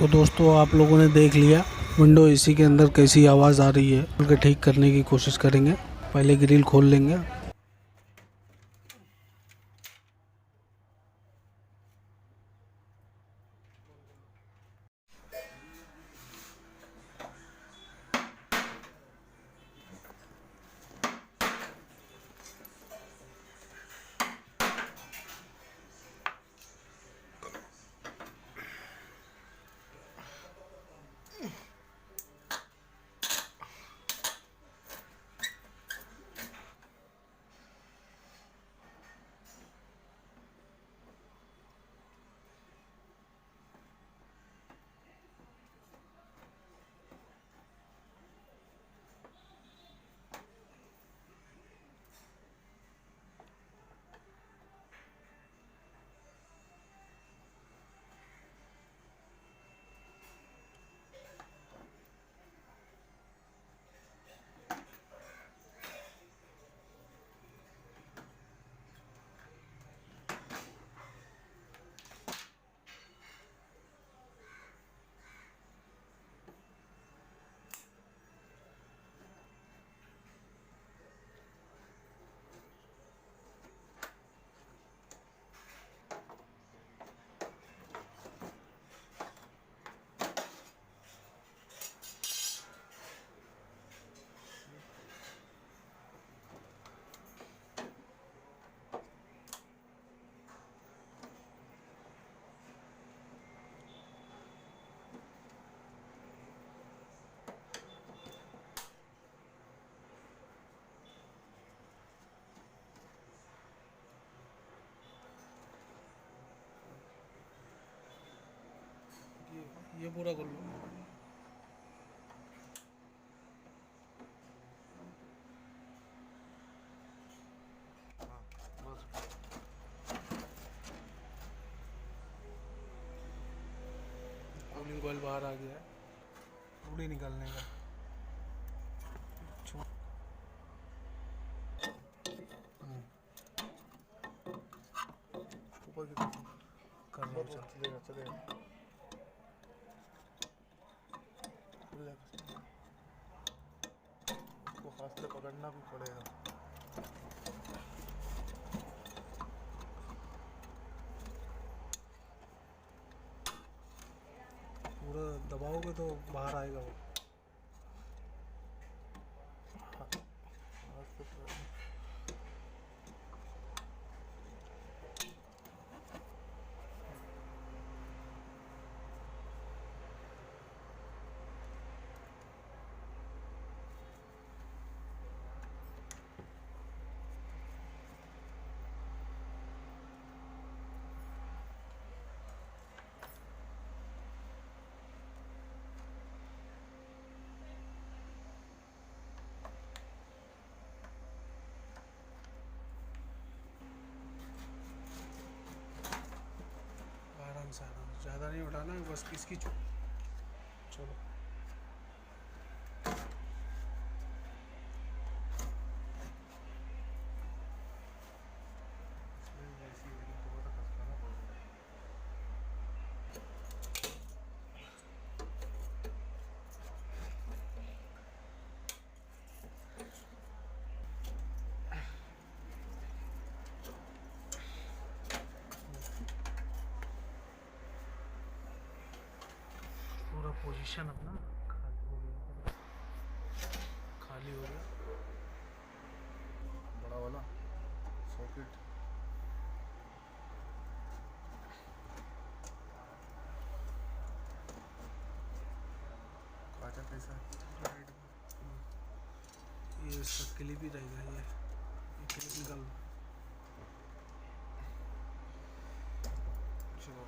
तो दोस्तों आप लोगों ने देख लिया विंडो एसी के अंदर कैसी आवाज़ आ रही है, उनके ठीक करने की कोशिश करेंगे। पहले ग्रिल खोल लेंगे। ये पूरा कर लो। कूलिंग कॉइल बाहर आ गया है, पूरी निकलने का। ऊपर की कर लो, चलेगा चलेगा। उसको हाथ से पकड़ना भी पड़ेगा। पूरा दबाओगे तो बाहर आएगा वो। हाथ से आराम से ज़्यादा नहीं उठाना है, बस इसकी चलो। पूरा पोजीशन अपना खाली हो गया। बड़ा वाला सॉकेट काटा कैसा ये इसका क्लिप ही रहेगा। ये क्लिप निकाल लो। चलो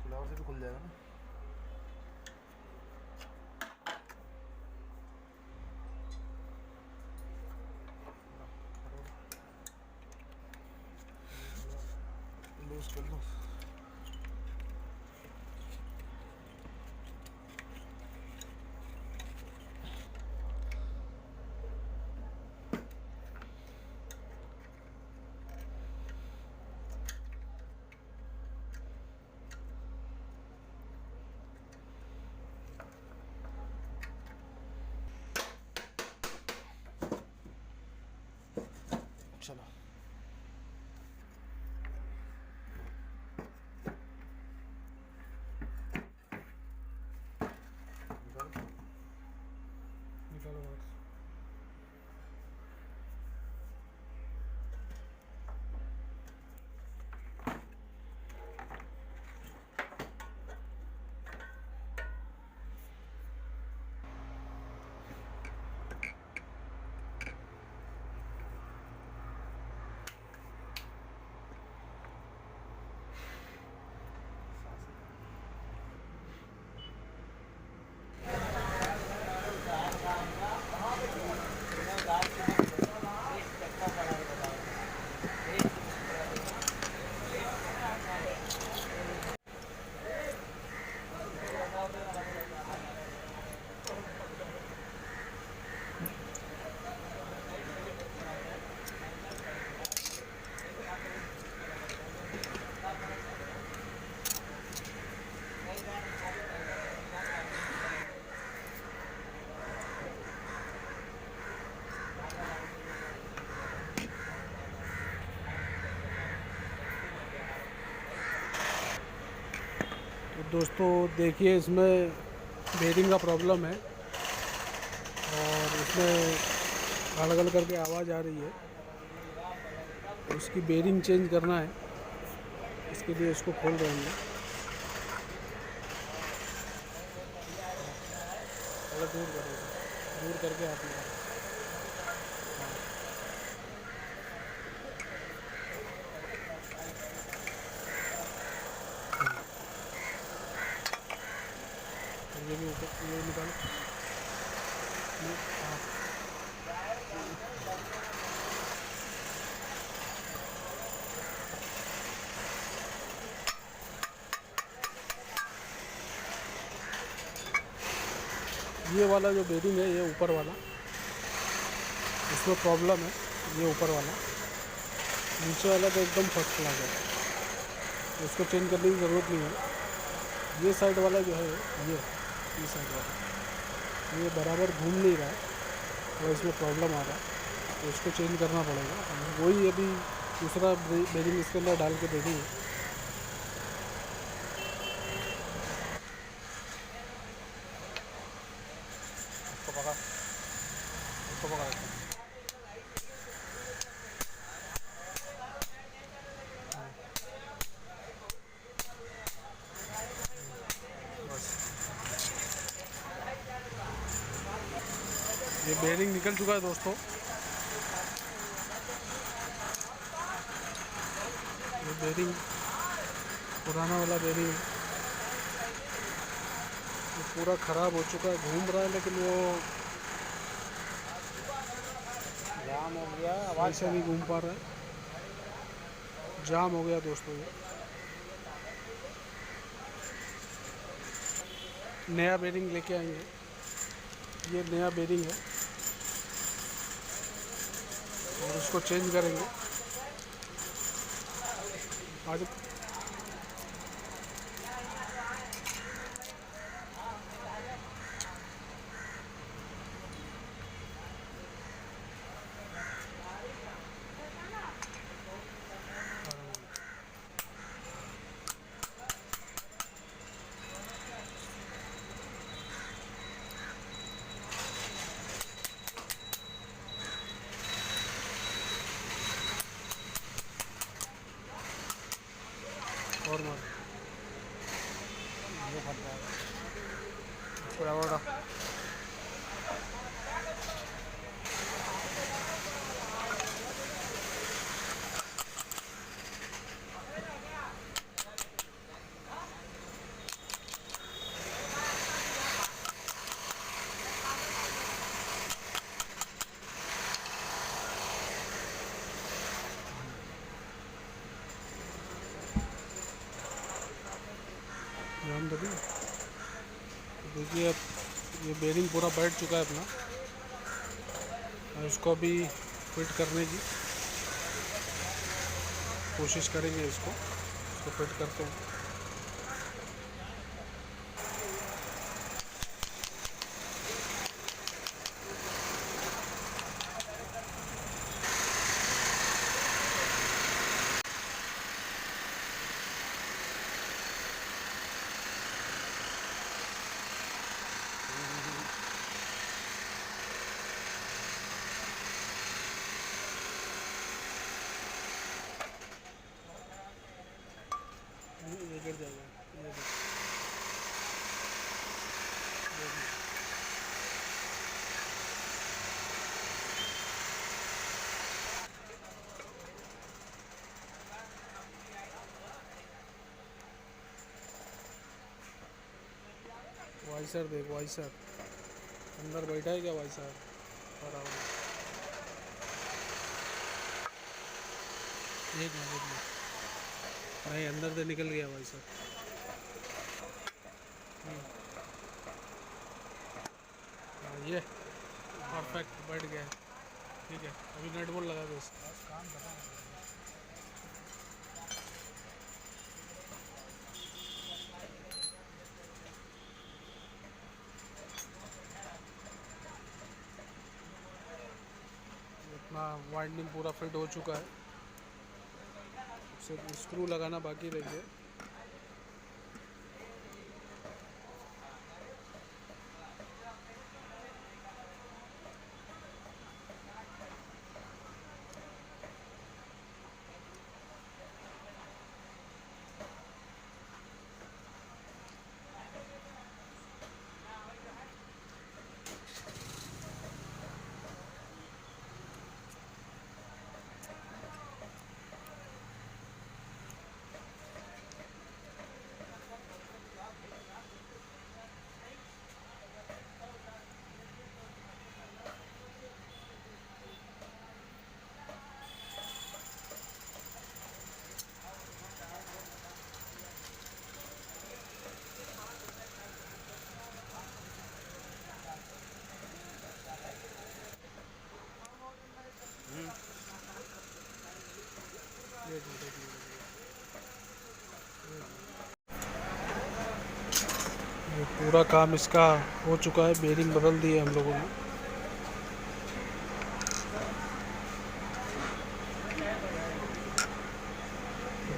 फ्लावर से भी खुल जाएगा ना। लूज कर लो। चलो निकालो। निकालो बस। तो दोस्तों देखिए, इसमें बेरिंग का प्रॉब्लम है और इसमें गड़गड़ करके आवाज़ आ रही है। तो इसकी बेरिंग चेंज करना है, इसके लिए इसको खोल रहे हैं। थोड़ा दूर करेगा, दूर करके आप निकालो। ये भी ऊपर, ये निकालो। हाँ, ये वाला जो बेरिंग है, ये ऊपर वाला, इसमें प्रॉब्लम है। ये ऊपर वाला, नीचे वाला तो एकदम फर्स्ट क्लास है, इसको चेंज करने की ज़रूरत नहीं है। ये साइड वाला जो है, ये साइड वाला ये बराबर घूम नहीं रहा है और इसमें प्रॉब्लम आ रहा है, तो इसको चेंज करना पड़ेगा। वही अभी दूसरा बेरिंग इसके अंदर डाल के देखेंगे। इसको पकड़, इसको पकड़। बस ये बेरिंग निकल चुका है दोस्तों। ये बेरिंग पुराना वाला बेरिंग ये पूरा ख़राब हो चुका है, घूम रहा है लेकिन वो जाम हो गया, आवाज़ ऐसे नहीं घूम पा रहा है, जाम हो गया दोस्तों। ये नया बेरिंग लेके आएंगे। ये नया बेरिंग है और उसको चेंज करेंगे आज। और मार ये फट रहा है। पूरा बड़ा ध्यान दे। देखिए अब ये बेरिंग पूरा बैठ चुका है अपना, और इसको अभी फिट करने की कोशिश करेंगे। इसको फिट करते हैं। वाइसर देख, वाइसर अंदर बैठा है क्या वाइसर? बराबर। एक मिनट, नहीं अंदर से निकल गया वाइसर। हाँ ये परफेक्ट बैठ गया है। ठीक है, अभी नेट बोल्ट लगा दो इसका। बस काम खत्म हो गया। अपना वाइंडिंग पूरा फिट हो चुका है, सिर्फ स्क्रू लगाना बाकी रह गया। एक मिनट, एक मिनट। ये पूरा काम इसका हो चुका है, बेरिंग बदल दी है हम लोगों ने।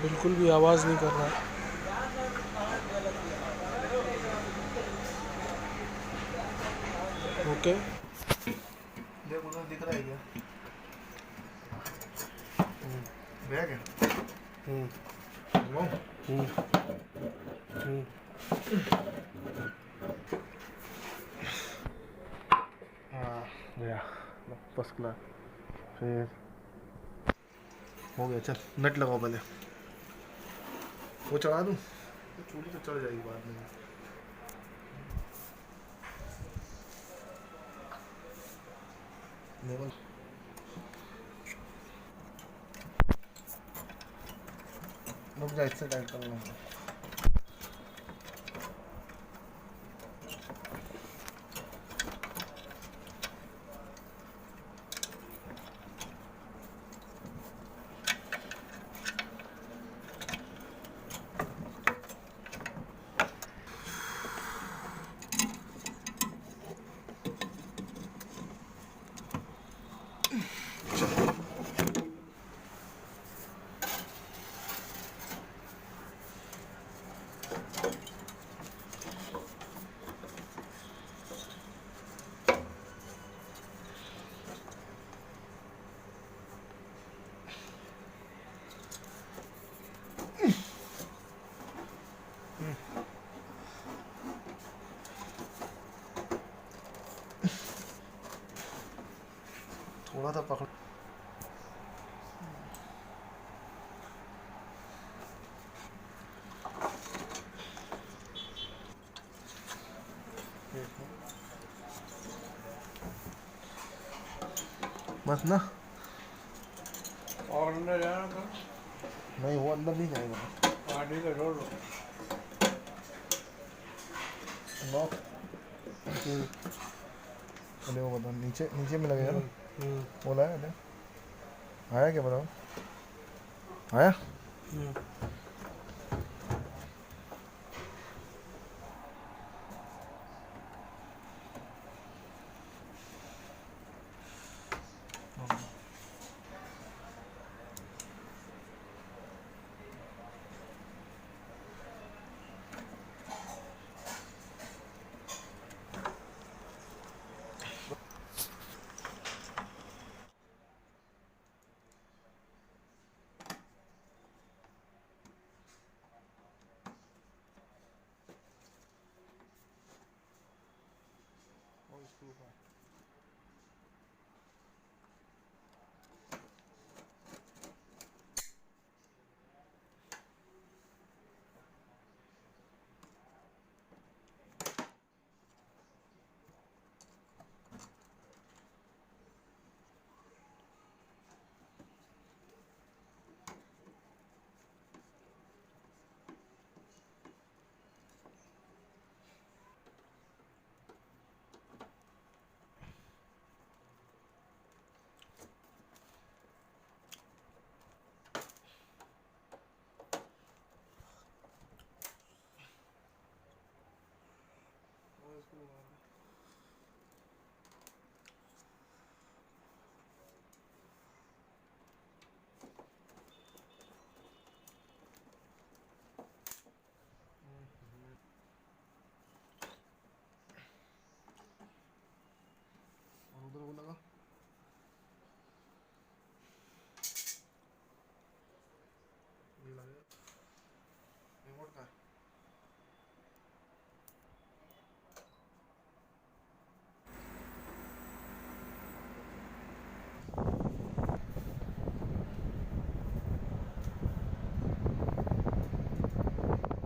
बिल्कुल भी आवाज़ नहीं कर रहा है। ओके, देख उधर दिख रहा है क्या? बैग है। हम्म, वो हम्म, हम्म। हाँ गया, फर्स्ट क्लास। फिर हो गया, चल नट लगाओ पहले। वो चढ़ा दूँ? तो चूड़ी तो चढ़ जाएगी बाद में। लेवल रुक जा, इससे टाइट कर लूँगा। थोड़ा सा पकड़। बस ना, और अंदर जाना था। नहीं वो अंदर नहीं जाएगा। हाँ ठीक है, छोड़ दो। लॉक। अरे वो बताओ, नीचे नीचे में लगेगा ना? वो लाया अरे, आया क्या बताओ? आया? हुआ है।